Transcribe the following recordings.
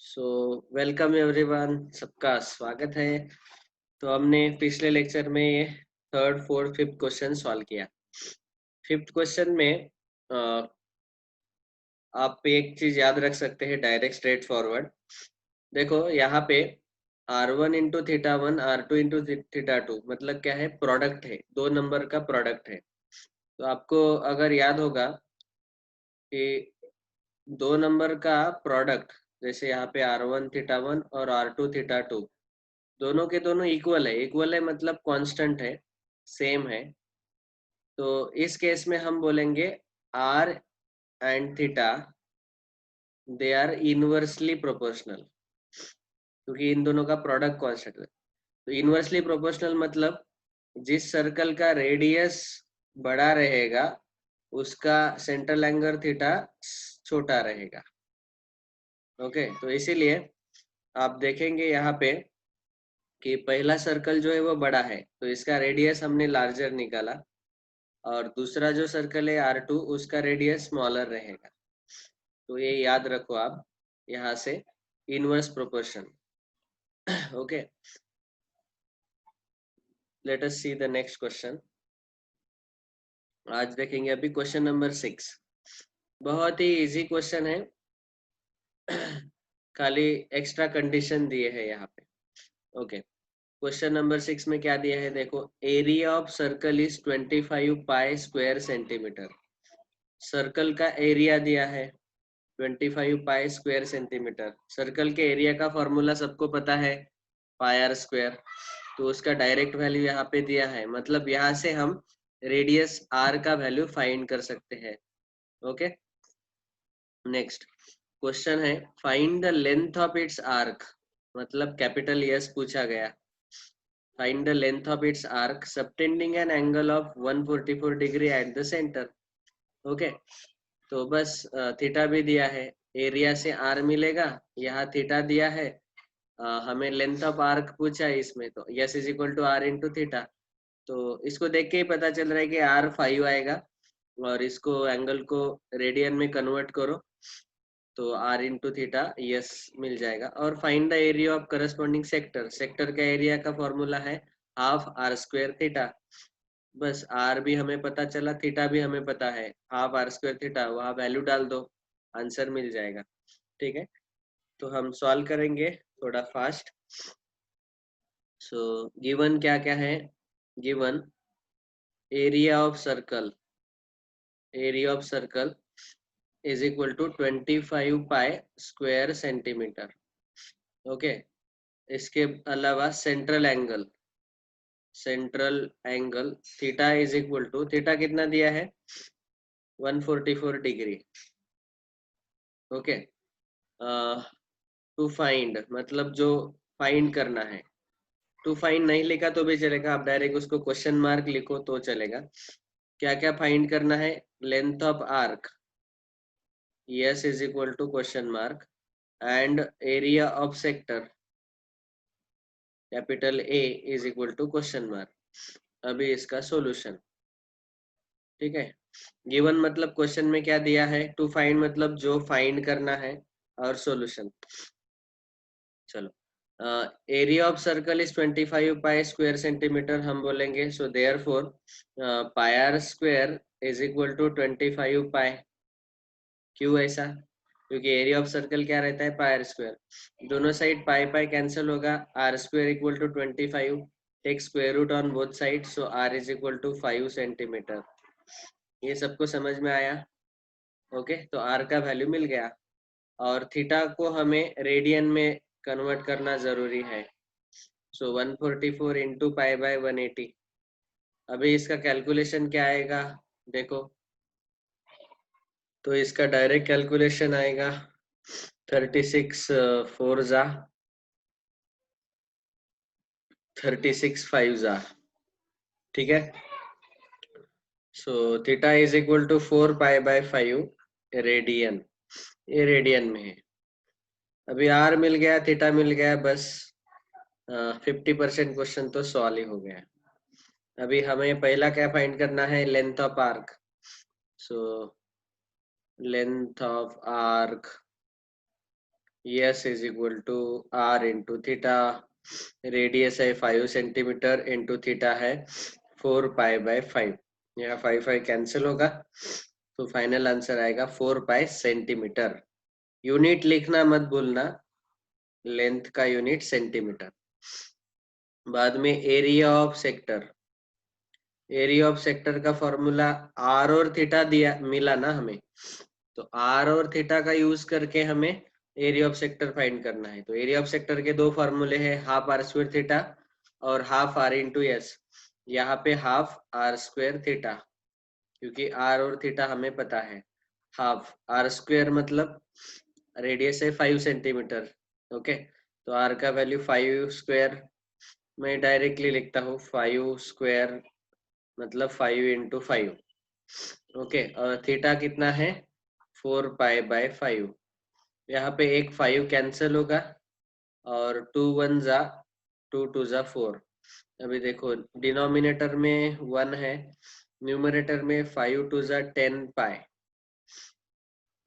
So welcome everyone, सबका स्वागत है। तो हमने पिछले लेक्चर में ये third fourth fifth question solve किया। फिफ्थ क्वेश्चन में आप एक चीज याद रख सकते हैं, डायरेक्ट स्ट्रेट फॉरवर्ड। देखो यहाँ पे R1 into theta one, R2 into theta two, मतलब क्या है, प्रोडक्ट है, दो नंबर का प्रोडक्ट है। तो आपको अगर याद होगा कि दो नंबर का प्रोडक्ट, जैसे यहाँ पे R1 थीटा वन और R2 थीटा टू, दोनों के दोनों इक्वल है। इक्वल है मतलब कांस्टेंट है, सेम है। तो इस केस में हम बोलेंगे R and theta they are inversely proportional, क्योंकि इन दोनों का प्रोडक्ट कांस्टेंट है। तो इनवर्सली प्रोपोर्शनल मतलब जिस सर्कल का रेडियस बड़ा रहेगा उसका सेंट्रल एंगल थीटा छोटा रहेगा। ओके, तो इसीलिए आप देखेंगे यहाँ पे कि पहला सर्कल जो है वो बड़ा है, तो इसका रेडियस हमने लार्जर निकाला, और दूसरा जो सर्कल है R2 उसका रेडियस स्मॉलर रहेगा। तो ये याद रखो आप यहाँ से, inverse proportion. Okay, let us see the next question. आज देखेंगे अभी क्वेश्चन नंबर 6। बहुत ही इजी क्वेश्चन है, खाली एक्स्ट्रा कंडीशन दिए है यहाँ पे। ओके, क्वेश्चन नंबर 6 में क्या दिया है, देखो। Area of circle is 25 pi square centimetre. Circle का एरिया दिया है 25 पाई स्क्वायर सेंटीमीटर। सर्कल के एरिया का फॉर्मूला सबको पता है, पाई आर स्क्वायर। तो उसका डायरेक्ट वैल्यू यहाँ पे दिया है, मतलब यहाँ से हम रेडियस आर का वैल्यू फाइंड कर सकते हैं। ओके, नेक्स्ट क्वेश्चन है, find the length of its arc, मतलब कैपिटल एस पूछा गया। Find the length of its arc subtending an angle of 144 degree at the centre. Okay, तो बस थीटा भी दिया है, एरिया से आर मिलेगा, यहाँ थीटा दिया है। हमें लेंथ ऑफ आर्क पूछा है इसमें, तो S is equal to R into theta. तो इसको देख के ही पता चल रहा है कि आर 5 आएगा, और इसको एंगल को रेडियन में कन्वर्ट करो तो आर इंटू थीटा यस मिल जाएगा। और find the area of corresponding sector, sector का एरिया का फॉर्मूला है हाफ आर स्क्वायर थीटा। बस आर भी हमें पता चला, थीटा भी हमें पता है, हाफ आर स्क्वायर थीटा, वहाँ वैल्यू डाल दो, आंसर मिल जाएगा। ठीक है, तो हम सॉल्व करेंगे थोड़ा फास्ट। सो गिवन क्या क्या है, given area of circle, area of circle is equal to 25 pi square centimetre. Okay, इसके अलावा central angle, central angle theta is equal to, theta कितना दिया है 144 डिग्री। ओके, टू फाइंड मतलब जो फाइंड करना है, टू फाइंड नहीं लिखा तो भी चलेगा, आप डायरेक्ट उसको क्वेश्चन मार्क लिखो तो चलेगा। क्या क्या फाइंड करना है, length of arc, S is equal to question mark, and area of sector capital A is equal to question mark. अभी इसका सॉल्यूशन, ठीक है। गिवन मतलब क्वेश्चन में क्या दिया है, टू फाइंड मतलब जो फाइंड करना है, और सॉल्यूशन। चलो, area of circle is 25 pi square centimetre, हम बोलेंगे so therefore pi R square is equal to 25 pi. क्यों ऐसा, क्योंकि एरिया ऑफ सर्कल क्या रहता है, पाई आर स्क्वायर। दोनों साइड पाई पाई कैंसिल होगा, R square equal to 25, take square root on both side, so R is equal to 5 centimetre. ये सबको समझ में आया। ओके, तो आर का वैल्यू मिल गया, और थीटा को हमें रेडियन में कन्वर्ट करना जरूरी है। सो 144 इंटू पाई बाय 180। अभी इसका कैलकुलेशन क्या आएगा, देखो। तो इसका डायरेक्ट कैलकुलेशन आएगा 36 4 जा 36 5 जा, ठीक है। So theta is equal to 4 pi by 5 radian, ये रेडियन में है। अभी आर मिल गया, थीटा मिल गया, बस 50% क्वेश्चन तो सॉल्व ही हो गया। अभी हमें पहला क्या फाइंड करना है, length of arc. So length of arc S is equal to R into theta, radius है 5 सेंटीमीटर, इंटू थीटा है 4 पाई/5। यहाँ 5 कैंसिल होगा, तो फाइनल आंसर आएगा 4 पाई सेंटीमीटर। यूनिट लिखना मत भूलना, लेंथ का यूनिट सेंटीमीटर। बाद में area of sector, area of sector का फॉर्मूला आर और थीटा दिया मिला ना हमें, तो आर और थीटा का यूज करके हमें एरिया ऑफ सेक्टर फाइंड करना है। तो एरिया ऑफ सेक्टर के दो फॉर्मूले हैं, हाफ आर स्क्वायर थीटा और हाफ आर इंटू एस। यहाँ पे हाफ आर स्क्वायर थीटा, क्योंकि आर और थीटा हमें पता है। हाफ आर स्क्वायर मतलब रेडियस है 5 सेंटीमीटर, ओके। तो आर का वैल्यू 5 स्क्वायर, मैं डायरेक्टली लिखता हूँ 5 स्क्वायर मतलब 5 इंटू 5, ओके। और थीटा कितना है 4 पाई/5। यहाँ पे एक 5 कैंसिल होगा और 2 1 जा 2 2 जा 4। अभी देखो डिनोमिनेटर में 1 है, न्यूमरेटर में 5 2 जा 10 पाई,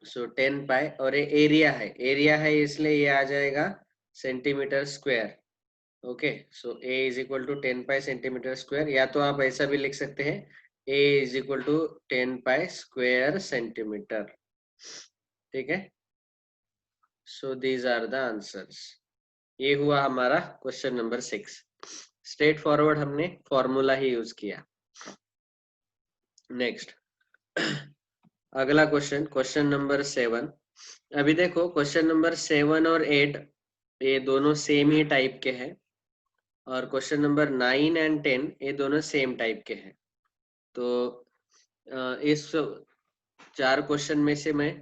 सो 10 पाई। और ये एरिया है इसलिए ये आ जाएगा centimetre square, okay. So a is equal to 10 pi centimetre square, या तो आप ऐसा भी लिख सकते हैं a is equal to 10 pi square centimetre, ठीक है। So these are the answers. ये हुआ हमारा question number 6। Straight forward formula ही यूज किया। नेक्स्ट अगला क्वेश्चन, क्वेश्चन नंबर 7। अभी देखो क्वेश्चन नंबर 7 और 8 ये दोनों सेम ही टाइप के हैं, और क्वेश्चन नंबर 9 एंड 10 ये दोनों सेम टाइप के हैं। तो इस 4 क्वेश्चन में से मैं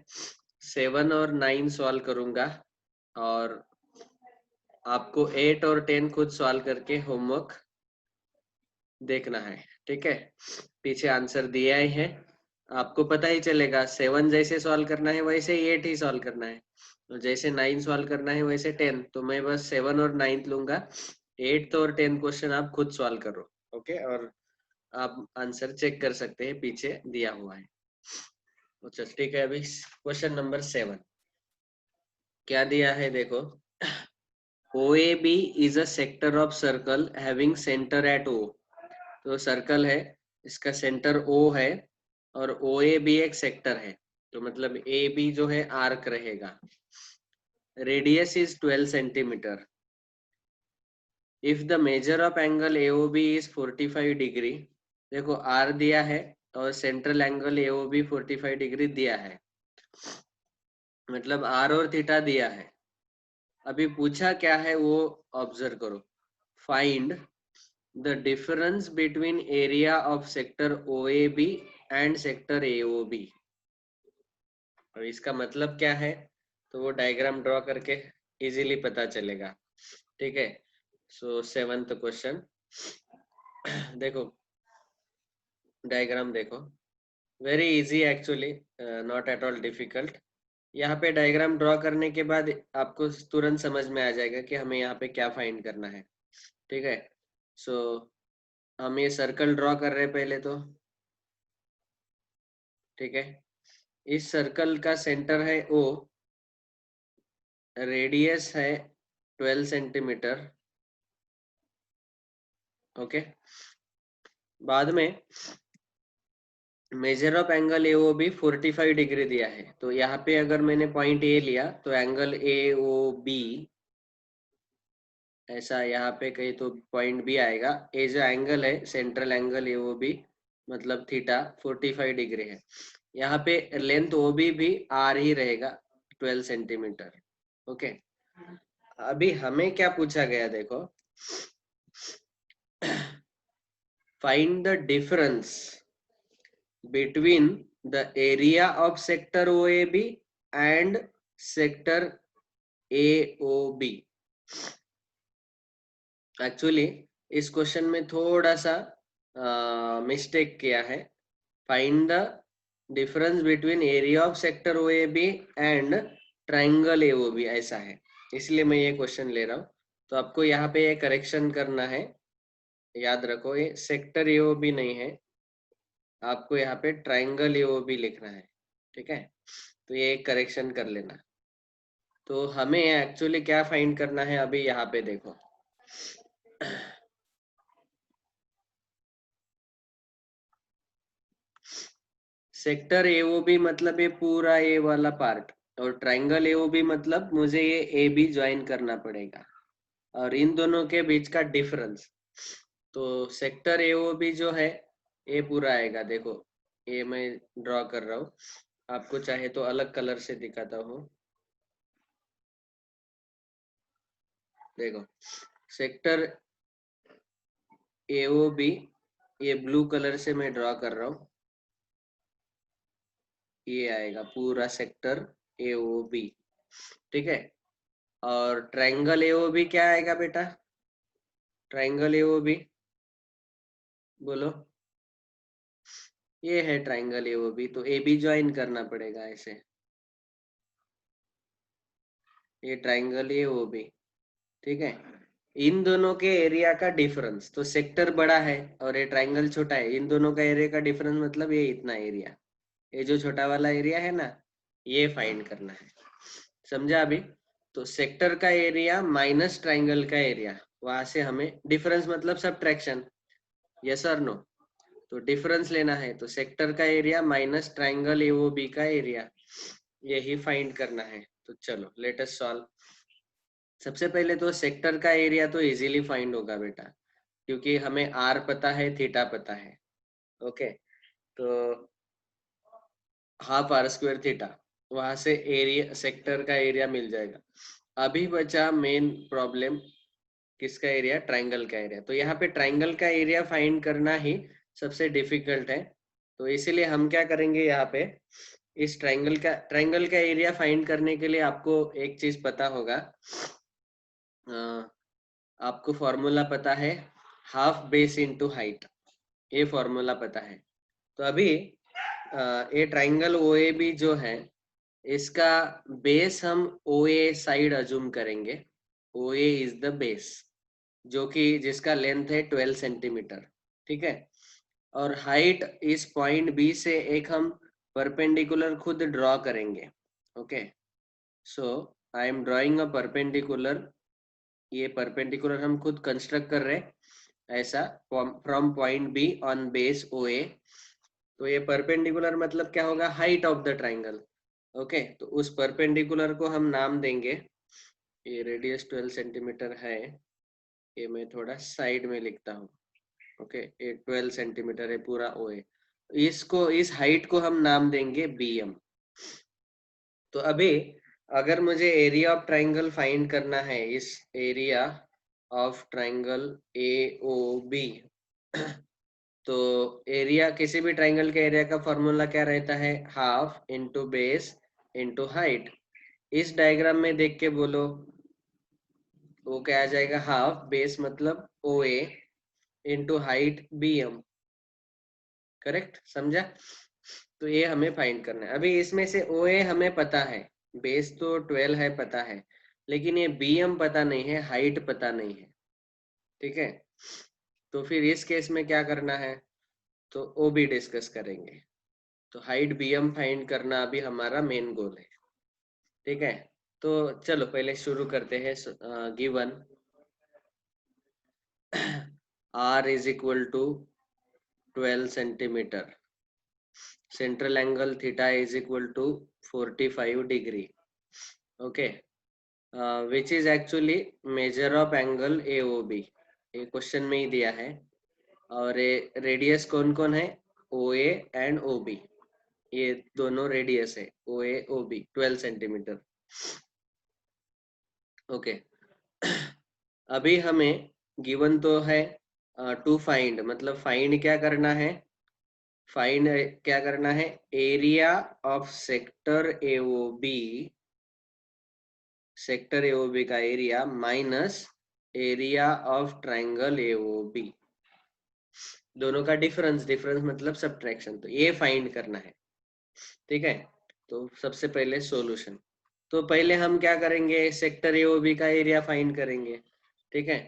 7 और 9 सॉल्व करूंगा, और आपको 8 और 10 खुद सॉल्व करके होमवर्क देखना है, ठीक है। पीछे आंसर दिया ही है, आपको पता ही चलेगा। 7 जैसे सॉल्व करना है वैसे 8 ही सॉल्व करना है, तो जैसे 9 सॉल्व करना है वैसे 10। तो मैं बस 7 और 9 लूंगा, 8 और 10 क्वेश्चन आप खुद सॉल्व करो, ओके। और आप आंसर चेक कर सकते हैं, पीछे दिया हुआ है। अच्छा ठीक है, अभी क्वेश्चन नंबर 7 क्या दिया है देखो। OAB is a sector of circle having center at O। तो सर्कल है, इसका सेंटर O है, और OAB एक सेक्टर है, तो मतलब AB जो है आर्क रहेगा। Radius is 12 centimetre. If the major of angle AOB is 45 degree, देखो R दिया है और सेंट्रल एंगल AOB 45 डिग्री दिया है, मतलब R और थीटा दिया है। अभी पूछा क्या है वो ऑब्जर्व करो। Find the difference between area of sector OAB and sector AOB। और इसका मतलब क्या है, तो वो डायग्राम ड्रॉ करके इजीली पता चलेगा, ठीक है। सो 7th क्वेश्चन देखो, डायग्राम देखो, very easy actually, not at all difficult. यहाँ पे डायग्राम ड्रॉ करने के बाद आपको तुरंत समझ में आ जाएगा कि हमें यहाँ पे क्या फाइंड करना है, ठीक है। सो हम ये सर्कल ड्रॉ कर रहे हैं पहले तो, ठीक है। इस सर्कल का सेंटर है O, रेडियस है 12 सेंटीमीटर, ओके। बाद में major of angle AOB 45 degree दिया है, तो यहाँ पे अगर मैंने पॉइंट A लिया तो एंगल AOB ऐसा यहाँ पे कहीं तो पॉइंट B आएगा। ए जो एंगल है सेंट्रल एंगल AOB मतलब थीटा 45 डिग्री है। यहाँ पे लेंथ OB भी R ही रहेगा 12 सेंटीमीटर, ओके। अभी हमें क्या पूछा गया देखो, find the difference between the area of sector OAB and sector AOB। Actually इस क्वेश्चन में थोड़ा सा मिस्टेक किया है। Find the difference between area of sector OAB and triangle AOB ऐसा है, इसलिए मैं ये क्वेश्चन ले रहा हूँ। तो आपको यहाँ पे ये करेक्शन करना है, याद रखो ये सेक्टर AOB नहीं है, आपको यहाँ पे ट्राइंगल AOB लिखना है, ठीक है। तो ये करेक्शन कर लेना। तो हमें एक्चुअली क्या फाइंड करना है अभी यहाँ पे देखो। सेक्टर एओबी मतलब ये पूरा ए वाला पार्ट, और ट्राइंगल एओबी मतलब मुझे ये ए बी ज्वाइन करना पड़ेगा, और इन दोनों के बीच का डिफरेंस। तो सेक्टर एओबी जो है ये पूरा आएगा, देखो ये मैं ड्रॉ कर रहा हूँ, आपको चाहे तो अलग कलर से दिखाता हूँ। देखो सेक्टर एओबी ये ब्लू कलर से मैं ड्रॉ कर रहा हूँ, ये आएगा पूरा सेक्टर एओबी, ठीक है। और ट्रायंगल एओबी क्या आएगा बेटा, ट्रायंगल एओबी बोलो। ये है ट्रायंगल एओबी, तो ए बी ज्वाइन करना पड़ेगा ऐसे, ये ट्रायंगल एओबी, ठीक है। इन दोनों के एरिया का डिफरेंस, तो सेक्टर बड़ा है और ये ट्रायंगल छोटा है, इन दोनों का एरिया का डिफरेंस मतलब ये इतना एरिया, ये जो छोटा वाला एरिया है ना, ये फाइंड करना है, समझा अभी। तो सेक्टर का एरिया माइनस ट्रायंगल का एरिया, वहां से हमें डिफरेंस मतलब सब्ट्रैक्शन, यस और नो। तो डिफरेंस लेना है, तो सेक्टर का एरिया माइनस ट्रायंगल एओबी का एरिया, यही फाइंड करना है। तो चलो लेट अस सॉल्व। सबसे पहले तो सेक्टर का एरिया तो इजीली फाइंड होगा बेटा, क्योंकि हमें आर पता है, थीटा पता है, ओके। तो हाफ आर स्क्वायर थीटा, वहां से एरिया सेक्टर का एरिया मिल जाएगा। अभी बचा मेन प्रॉब्लम, किसका एरिया, ट्रायंगल का एरिया। तो यहाँ पे ट्रायंगल का एरिया फाइंड करना ही सबसे डिफिकल्ट है, तो इसीलिए हम क्या करेंगे यहाँ पे, इस ट्रायंगल का एरिया फाइंड करने के लिए आपको एक चीज पता होगा, आपको फॉर्मूला पता है, हाफ बेस इनटू हाइट, ये फॉर्मूला पता है। तो अभी ये ट्रायंगल ओ ए बी जो है, इसका बेस हम ओ ए साइड अज्यूम करेंगे, ओ ए इज द बेस, जो कि जिसका लेंथ है 12 सेंटीमीटर, ठीक है। और हाइट इस पॉइंट बी से एक हम परपेंडिकुलर खुद ड्रॉ करेंगे, okay. So I am drawing a perpendicular, ये परपेंडिकुलर हम खुद कंस्ट्रक्ट कर रहे हैं ऐसा, from point B on base O A. तो ये परपेंडिकुलर मतलब क्या होगा, height of the triangle, okay. तो उस परपेंडिकुलर को हम नाम देंगे, ये रेडियस 12 सेंटीमीटर है, ये मैं थोड़ा साइड में लिखता हूँ, ओके। ये 12 सेंटीमीटर है पूरा ओ ए, इसको इस हाइट को हम नाम देंगे बी एम। तो अभी अगर मुझे एरिया ऑफ ट्राइंगल फाइंड करना है, इस area of triangle A O B, तो एरिया किसी भी ट्राइंगल के एरिया का फॉर्मूला क्या रहता है, half into base into height. इस डायग्राम में देख के बोलो, वो क्या आ जाएगा, हाफ बेस मतलब O A into height B M, correct, समझा। तो ये हमें फाइंड करना है। अभी इसमें से ओ ए हमें पता है, बेस तो 12 है पता है, लेकिन ये बी एम पता नहीं है, हाइट पता नहीं है, ठीक है। तो फिर इस केस में क्या करना है, तो ओ बी डिस्कस करेंगे। तो हाइट बी एम फाइंड करना अभी हमारा मेन गोल है, ठीक है। तो चलो पहले शुरू करते हैं। Given R is equal to 12 centimetre, central angle theta is equal to 45 degree, okay, which is actually measure of angle A O B, ये क्वेश्चन में ही दिया है। और ये रेडियस कौन कौन है, ओ ए एंड ओ बी, ये दोनों रेडियस है, ओ ए ओ बी 12 सेंटीमीटर, ओके। अभी हमें गिवन तो है टू फाइंड, मतलब फाइंड क्या करना है, फाइंड क्या करना है, area of sector A O B, sector AOB का area minus area of triangle A O B, दोनों का डिफरेंस, डिफरेंस मतलब सब्ट्रैक्शन, तो ये फाइंड करना है, ठीक है। तो सबसे पहले सॉल्यूशन, तो पहले हम क्या करेंगे, सेक्टर एओबी का एरिया फाइंड करेंगे, ठीक है।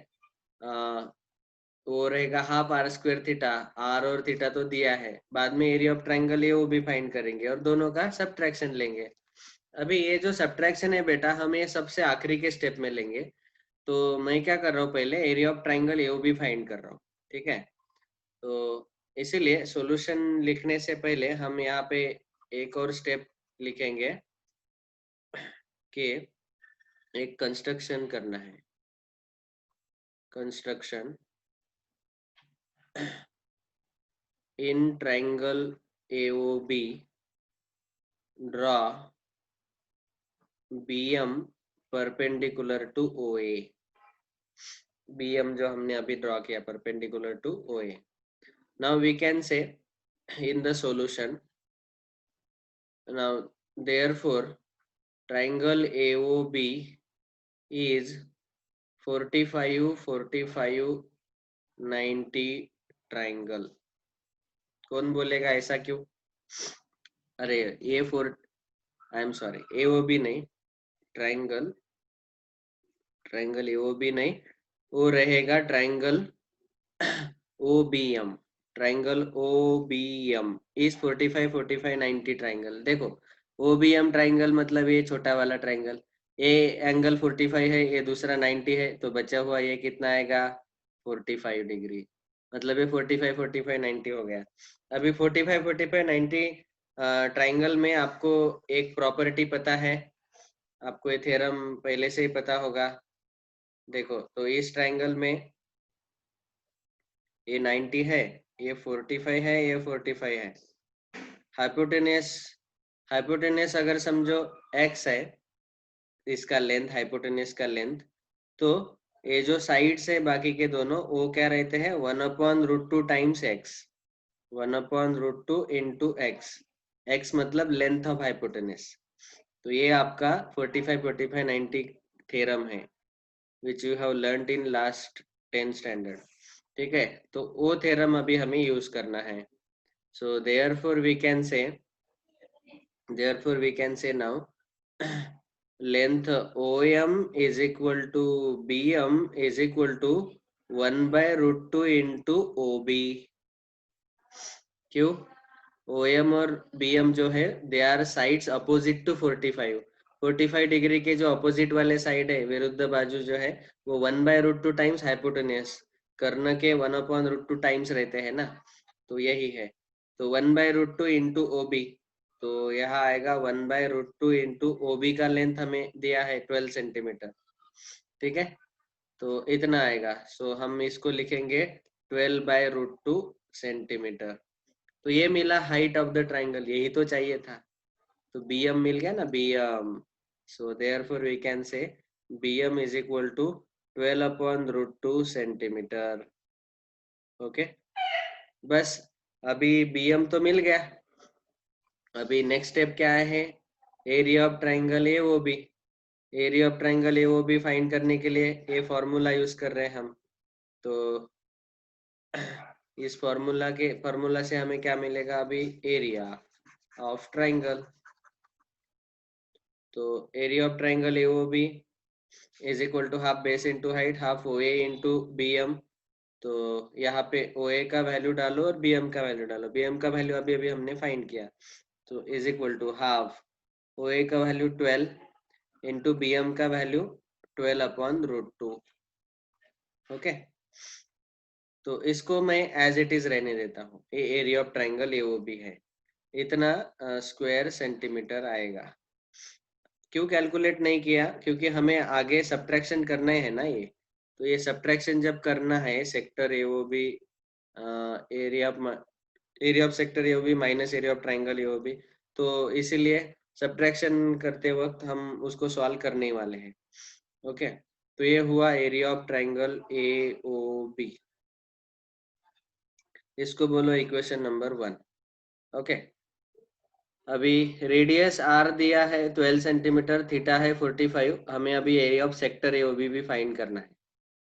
वो रहेगा half R square theta, R और थीटा तो दिया है, बाद में area of triangle AOB find करेंगे और दोनों का सब्ट्रैक्शन लेंगे। अभी ये जो सब्ट्रैक्शन है बेटा, हम ये सबसे आखिरी के स्टेप में लेंगे। तो मैं क्या कर रहा हूँ, पहले area of triangle AOB find कर रहा हूँ, ठीक है। तो इसीलिए सॉल्यूशन लिखने से पहले हम यहाँ पे एक और स्टेप लिखेंगे कि एक कंस्ट्रक्शन करना है। Construction in triangle AOB draw BM perpendicular to OA। BM जो हमने अभी ड्रॉ किया perpendicular to OA। Now we can say in the solution, now therefore triangle AOB is 45 45 90 triangle. कौन बोलेगा ऐसा क्यों? अरे आई एम सॉरी, AOB नहीं, ट्राइंगल ट्राइंगल AOB नहीं, वो रहेगा triangle OBM। Triangle OBM is 45 45 90 triangle. देखो OBM ट्राइंगल मतलब ये छोटा वाला ट्राइंगल, ये एंगल 45 है, ये दूसरा 90 है, तो बचा हुआ ये कितना आएगा 45 डिग्री। मतलब ये 45 45 90 हो गया। अभी 45 45 90 ट्राइंगल में आपको एक प्रॉपर्टी पता है, आपको ये थ्योरम पहले से ही पता होगा। देखो तो इस ट्राइंगल में ये 90 है, ये 45 है, ये 45 है। हाइपोटेनस हाइपोटेनस अगर समझो x है, इसका लेंथ हाइपोटेनस का लेंथ, तो ये जो साइड्स है बाकी के दोनों वो क्या रहते हैं 1/√2 times x। 1/√2 into x। x मतलब लेंथ ऑफ हाइपोटेनस। तो ये आपका 45 45 90 थ्योरम है which you have learned in last 10 standard, ठीक है। तो वो थ्योरम अभी हमें यूज करना है। सो therefore we can say now length OM is equal to BM is equal to 1/√2 into OB। क्यों? OM और BM जो है they are sides opposite to 45। 45 degree के जो अपोजिट वाले साइड है, विरुद्ध बाजू जो है, वो 1/√2 टाइम्स हाइपोटेनस, कर्ण के 1/√2 टाइम्स रहते हैं ना, तो यही है। तो 1/√2 इंटू OB, तो यहाँ आएगा 1/√2 इंटू OB का लेंथ हमें दिया है 12 सेंटीमीटर, ठीक है। तो इतना आएगा। सो हम इसको लिखेंगे 12/√2 सेंटीमीटर। तो ये मिला हाइट ऑफ द ट्राइंगल, यही तो चाहिए था। तो BM मिल गया ना, BM। So therefore we can say BM is equal to 12/√2 centimetre. Okay, बस अभी BM तो मिल गया। अभी नेक्स्ट स्टेप क्या है? Area of triangle AOB। Area of triangle AOB find करने के लिए ये फॉर्मूला यूज कर रहे हैं हम। तो इस फॉर्मूला से हमें क्या मिलेगा अभी? Area of triangle. तो area of triangle AOB is equal to half base into height, half OA into BM। तो यहाँ पे OA का वैल्यू डालो और BM का वैल्यू डालो। BM का वैल्यू अभी अभी हमने फाइंड किया, तो is equal to half OA का वैल्यू 12 इंटू BM का वैल्यू 12/√2। ओके, तो इसको मैं एज इट इज रहने देता हूँ। ये एरिया ऑफ ट्राइंगल AOB है, इतना स्क्वायर सेंटीमीटर आएगा। क्यों कैलकुलेट नहीं किया? क्योंकि हमें आगे सब्ट्रैक्शन करना है ना ये। तो ये सब्ट्रैक्शन जब करना है sector AOB, area of sector AOB minus area of triangle AOB, तो इसीलिए सब्ट्रैक्शन करते वक्त हम उसको सॉल्व करने वाले हैं। ओके, तो ये हुआ एरिया ऑफ ट्राइंगल AOB। इसको बोलो इक्वेशन नंबर 1। ओके, अभी रेडियस R दिया है 12 सेंटीमीटर, थीटा है 45, हमें अभी एरिया ऑफ सेक्टर AOB भी फाइंड करना है।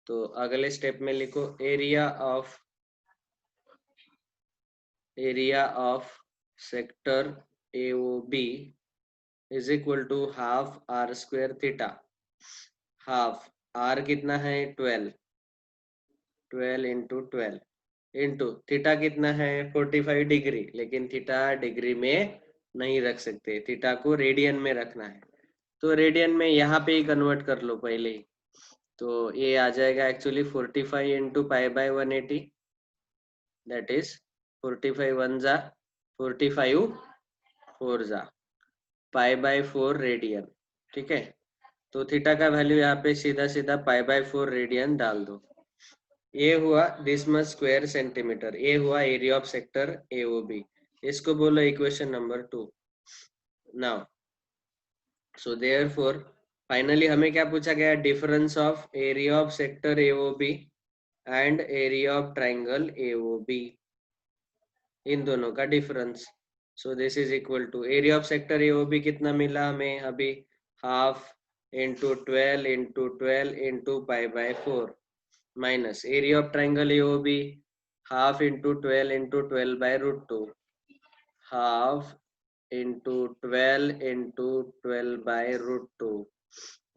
तो अगले स्टेप में लिखो area of sector AOB is equal to half R² theta. Half R कितना है 12, 12 इंटू 12 इंटू थीटा कितना है 45 डिग्री, लेकिन थीटा डिग्री में नहीं रख सकते, थीटा को रेडियन में रखना है। तो रेडियन में यहाँ पे ही कन्वर्ट कर लो पहले ही। तो ये आ जाएगा actually 45 into pi bye 180, that is 45 one जा 45 4 जा पाई बाय 4 रेडियन। ठीक है, तो थीटा का वैल्यू यहाँ पे सीधा सीधा पाई बाय 4 रेडियन डाल दो। ये हुआ दिस मच स्क्वायर सेंटीमीटर, ये हुआ एरिया ऑफ सेक्टर एओबी। इसको बोलो equation number 2। Now so therefore finally हमें क्या पूछा गया, difference of area of sector A O B and area of triangle A O B, इन दोनों का difference. So this is equal to area of sector A O B कितना मिला हमें अभी, half into 12 into 12 into pi by 4 minus area of triangle A O B half into 12 into 12 by root 2, half into 12 into 12 by root 2।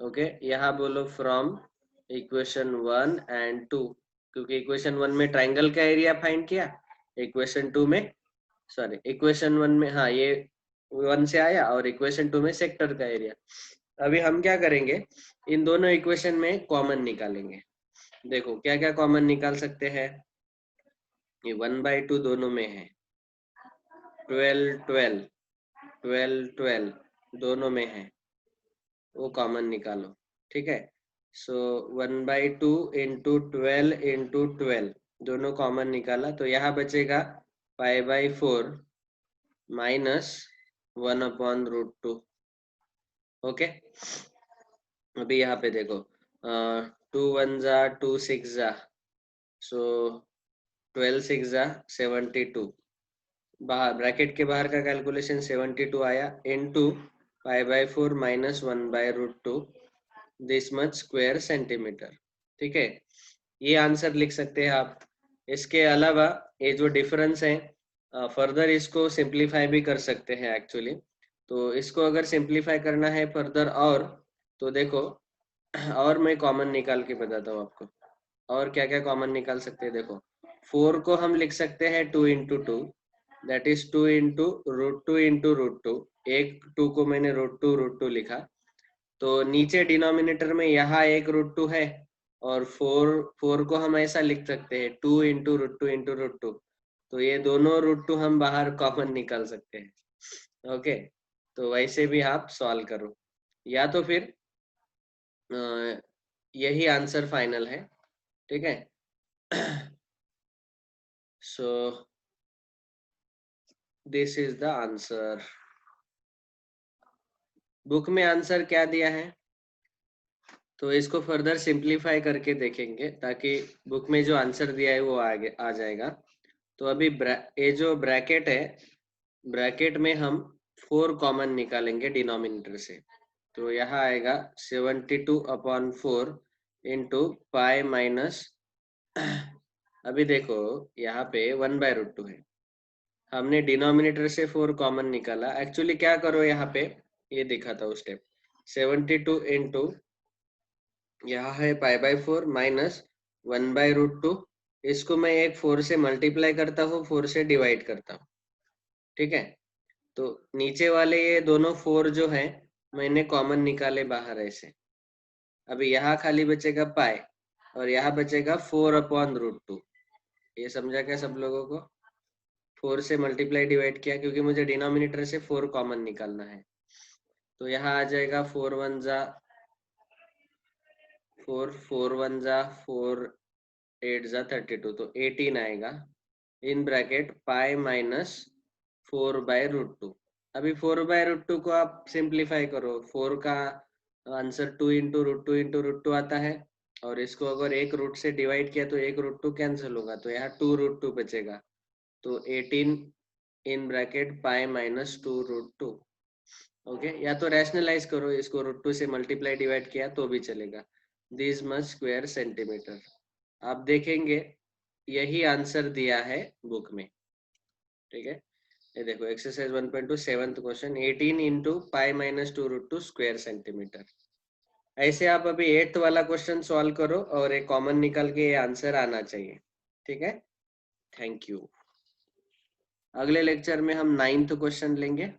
Okay, यहाँ बोलो from equation 1 and 2, क्योंकि equation 1 में triangle का area find किया, इक्वेशन 2 में सॉरी इक्वेशन 1 में, हाँ ये 1 से आया, और इक्वेशन 2 में सेक्टर का एरिया। अभी हम क्या करेंगे, इन दोनों इक्वेशन में कॉमन निकालेंगे। देखो क्या क्या कॉमन निकाल सकते हैं, ये 1/2 दोनों में है, 12 12 12 12 दोनों में है, वो कॉमन निकालो। ठीक है, सो 1/2 इंटू 12 इंटू 12 दोनों कॉमन निकाला, तो यहाँ बचेगा पाई बाय 4 माइनस 1/√2। ओके, अभी यहाँ पे देखो 2 1 जा 2 6 जा, सो 12 6 जा 72, बाहर ब्रैकेट के बाहर का कैलकुलेशन 72 आया, into pi by 4 minus 1/√2 this much square centimetre. ठीक है, ये आंसर लिख सकते हैं आप। इसके अलावा ये जो डिफरेंस है फर्दर इसको सिंप्लीफाई भी कर सकते हैं एक्चुअली। तो इसको अगर सिंप्लीफाई करना है फर्दर, और तो देखो और मैं कॉमन निकाल के बताता हूँ आपको, और क्या क्या कॉमन निकाल सकते हैं। देखो 4 को हम लिख सकते हैं 2 into 2, that is 2 into √2 into √2, एक 2 को मैंने √2 लिखा, तो नीचे डिनोमिनेटर में यहाँ एक √2 है, और 4 को हम ऐसा लिख सकते हैं 2 इंटू √2 इंटू √2, तो ये दोनों √2 हम बाहर कॉमन निकाल सकते हैं। ओके, तो वैसे भी आप सॉल्व करो, या तो फिर यही आंसर फाइनल है। ठीक है, सो this is the answer. Book में आंसर क्या दिया है, तो इसको फर्दर सिंप्लीफाई करके देखेंगे, ताकि बुक में जो आंसर दिया है वो आगे आ जाएगा। तो अभी ये जो ब्रैकेट है, ब्रैकेट में हम 4 कॉमन निकालेंगे डिनोमिनेटर से, तो यहाँ आएगा 72/4 इंटू पाई माइनस अभी देखो यहाँ पे 1/√2 है, हमने डिनोमिनेटर से 4 कॉमन निकाला। एक्चुअली क्या करो यहाँ पे, ये दिखाता हूँ स्टेप, 72 इंटू यहाँ है पाई बाय 4 माइनस 1/√2, इसको मैं एक 4 से मल्टीप्लाई करता हूँ, 4 से डिवाइड करता हूँ। ठीक है, तो नीचे वाले ये दोनों 4 जो है मैंने कॉमन निकाले बाहर ऐसे। अभी यहाँ खाली बचेगा पाई, और यहाँ बचेगा 4/√2। ये समझा क्या सब लोगों को, 4 से मल्टीप्लाई डिवाइड किया, क्योंकि मुझे डिनोमिनेटर से 4 कॉमन निकालना है। तो यहाँ आ जाएगा 4 1 जा 4 4 1 जा 4 8 जा 32, तो 18 आएगा इन ब्रैकेट पाई माइनस 4/√2। अभी 4/√2 को आप सिंप्लीफाई करो, 4 का आंसर 2 इंटू √2 इंटू √2 आता है, और इसको अगर एक रूट से डिवाइड किया तो एक √2 कैंसिल होगा, तो यहाँ 2√2 बचेगा, तो 18 in bracket pi minus 2√2। Okay, या तो रैशनलाइज करो, इसको √2 से मल्टीप्लाई डिवाइड किया तो भी चलेगा। दिस मच स्क्वायर सेंटीमीटर, आप देखेंगे यही आंसर दिया है बुक में। ठीक है, ये देखो exercise 1.2 7th question, 18 into pi minus 2√2 square centimetre. ऐसे आप अभी 8th वाला क्वेश्चन सॉल्व करो, और एक कॉमन निकाल के ये आंसर आना चाहिए। ठीक है, थैंक यू। अगले लेक्चर में हम 9th क्वेश्चन लेंगे।